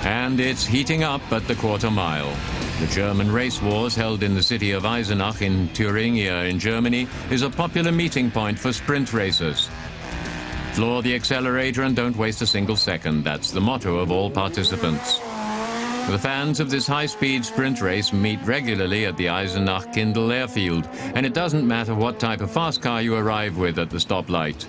And it's heating up at the Quartermile. The German race wars held in the city of Eisenach in Thuringia in Germany is a popular meeting point for sprint racers. Floor the accelerator and don't waste a single second. That's the motto of all participants. The fans of this high-speed sprint race meet regularly at the Eisenach Kindl airfield, and it doesn't matter what type of fast car you arrive with at the stoplight.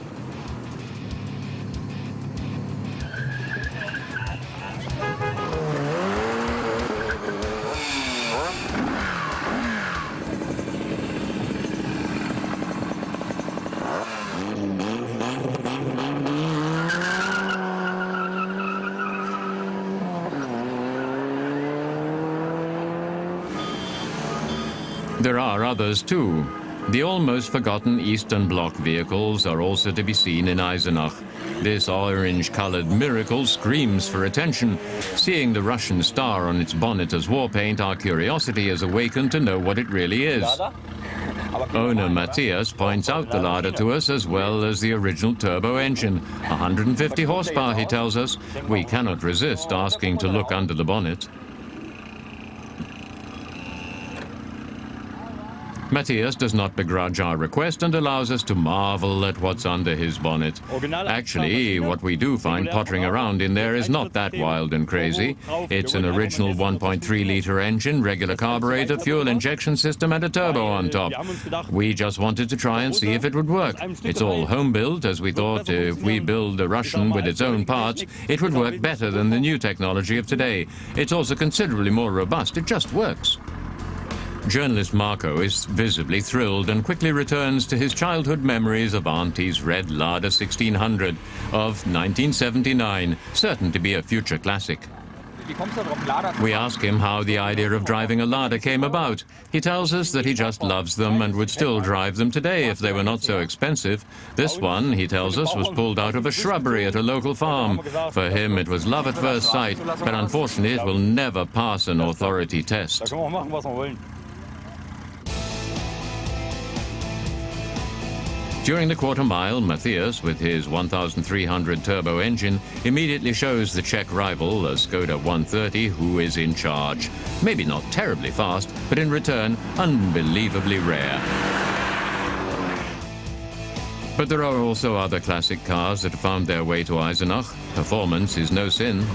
There are others too. The almost forgotten Eastern Bloc vehicles are also to be seen in Eisenach. This orange-colored miracle screams for attention. Seeing the Russian star on its bonnet as war paint, our curiosity is awakened to know what it really is. Owner Matthias points out the Lada to us, as well as the original turbo engine. 150 horsepower, he tells us. We cannot resist asking to look under the bonnet. Matthias does not begrudge our request and allows us to marvel at what's under his bonnet. Actually, what we do find pottering around in there is not that wild and crazy. It's an original 1.3-liter engine, regular carburetor, fuel injection system, and a turbo on top. We just wanted to try and see if it would work. It's all home-built, as we thought if we build a Russian with its own parts, it would work better than the new technology of today. It's also considerably more robust. It just works. Journalist Marco is visibly thrilled and quickly returns to his childhood memories of Auntie's red Lada 1600 of 1979, certain to be a future classic. We ask him how the idea of driving a Lada came about. He tells us that he just loves them and would still drive them today if they were not so expensive. This one, he tells us, was pulled out of a shrubbery at a local farm. For him, it was love at first sight, but unfortunately, it will never pass an authority test. During the Quartermile, Matthias, with his 1300 turbo engine, immediately shows the Czech rival, a Skoda 130, who is in charge. Maybe not terribly fast, but in return, unbelievably rare. But there are also other classic cars that have found their way to Eisenach. Performance is no sin.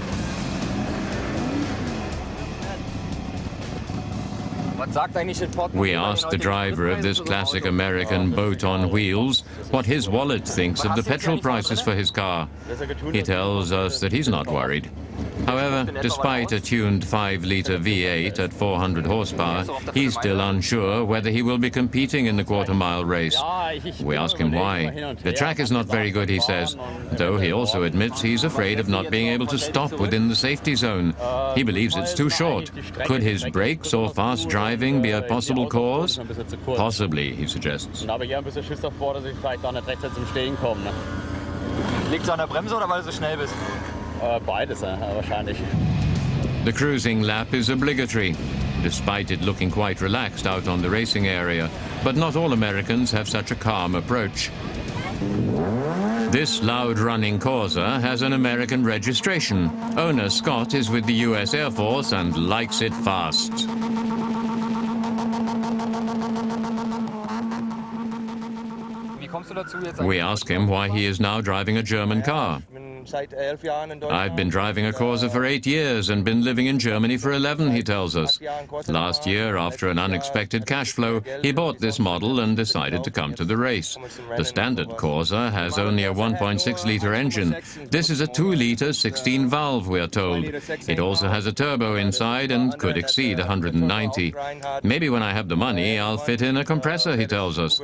We asked the driver of this classic American boat on wheels what his wallet thinks of the petrol prices for his car. He tells us that he's not worried. However, despite a tuned 5-liter V8 at 400 horsepower, he's still unsure whether he will be competing in the Quartermile race. We ask him why. The track is not very good, he says, though he also admits he's afraid of not being able to stop within the safety zone. He believes it's too short. Could his brakes or fast driving be a possible cause? Possibly, he suggests. Liegt's an der Bremse oder weil du so schnell bist? Beides, wahrscheinlich. The cruising lap is obligatory, despite it looking quite relaxed out on the racing area. But not all Americans have such a calm approach. This loud-running Corsa has an American registration. Owner Scott is with the US Air Force and likes it fast. We ask him why he is now driving a German car. I've been driving a Corsa for 8 years and been living in Germany for 11, he tells us. Last year, after an unexpected cash flow, he bought this model and decided to come to the race. The standard Corsa has only a 1.6-liter engine. This is a 2-liter 16-valve, we are told. It also has a turbo inside and could exceed 190. Maybe when I have the money, I'll fit in a compressor, he tells us.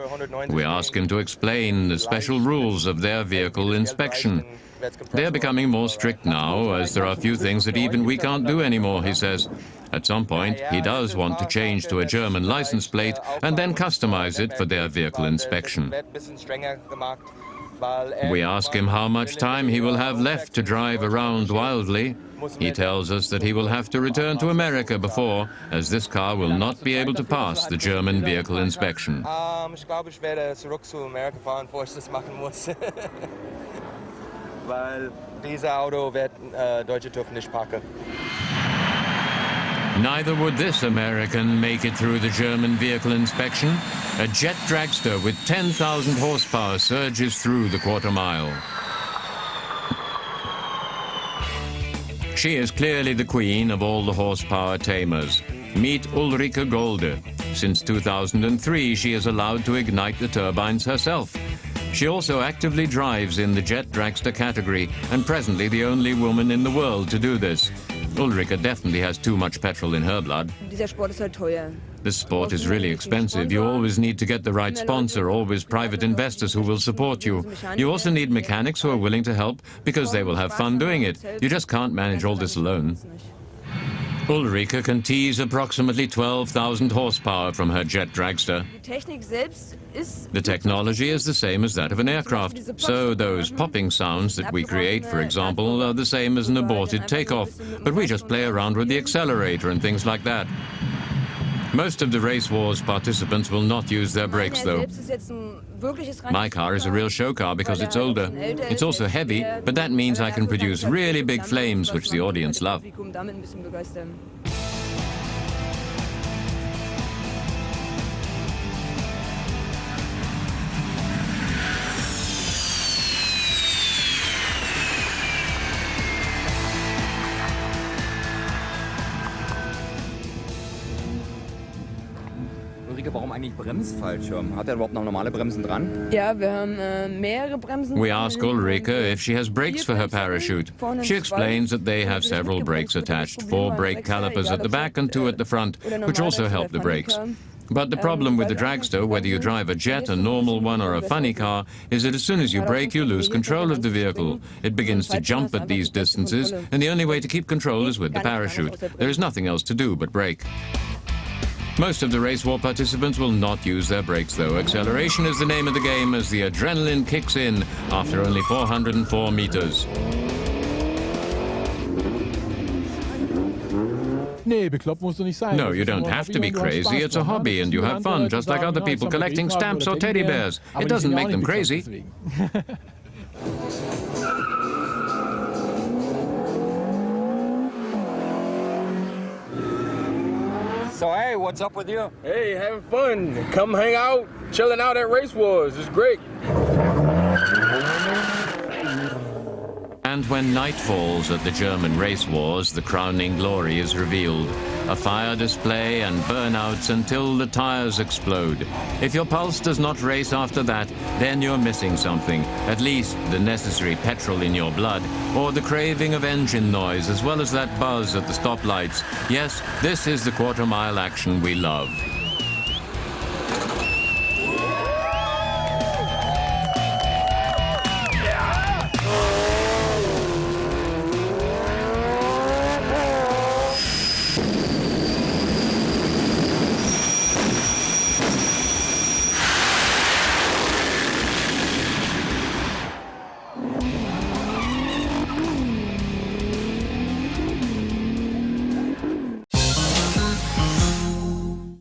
We ask him to explain the special rules of their vehicle inspection. They are becoming more strict now, as there are a few things that even we can't do anymore, he says. At some point, he does want to change to a German license plate and then customize it for their vehicle inspection. We ask him how much time he will have left to drive around wildly. He tells us that he will have to return to America before, as this car will not be able to pass the German vehicle inspection. Weil dieses Auto wird deutsche TÜV nicht packen. Neither would this American make it through the German vehicle inspection. A jet dragster with 10,000 horsepower surges through the quarter-mile. She is clearly the queen of all the horsepower tamers. Meet Ulrike Golde. Since 2003, she is allowed to ignite the turbines herself. She also actively drives in the jet dragster category, and presently the only woman in the world to do this. Ulrike definitely has too much petrol in her blood. This sport is really expensive. You always need to get the right sponsor, always private investors who will support you. You also need mechanics who are willing to help because they will have fun doing it. You just can't manage all this alone. Ulrike can tease approximately 12,000 horsepower from her jet dragster. The technology is the same as that of an aircraft. So those popping sounds that we create, for example, are the same as an aborted takeoff. But we just play around with the accelerator and things like that. Most of the race wars participants will not use their brakes, though. My car is a real show car because it's older. It's also heavy, but that means I can produce really big flames, which the audience love. Warum eigentlich Bremsfallschirm? Hat er überhaupt noch normale Bremsen dran? We ask Ulrike if she has brakes for her parachute. She explains that they have several brakes attached, 4 brake calipers at the back and 2 at the front, which also help the brakes. But the problem with the dragster, whether you drive a jet, a normal one, or a funny car, is that as soon as you brake, you lose control of the vehicle. It begins to jump at these distances, and the only way to keep control is with the parachute. There is nothing else to do but brake. Most of the race war participants will not use their brakes, though. Acceleration is the name of the game as the adrenaline kicks in after only 404 meters. No, you don't have to be crazy. It's a hobby and you have fun, just like other people collecting stamps or teddy bears. It doesn't make them crazy. So, hey, what's up with you? Hey, having fun. Come hang out, chilling out at Race Wars. It's great. And when night falls at the German race wars, the crowning glory is revealed. A fire display and burnouts until the tires explode. If your pulse does not race after that, then you're missing something. At least the necessary petrol in your blood, or the craving of engine noise, as well as that buzz at the stoplights. Yes, this is the quarter-mile action we love.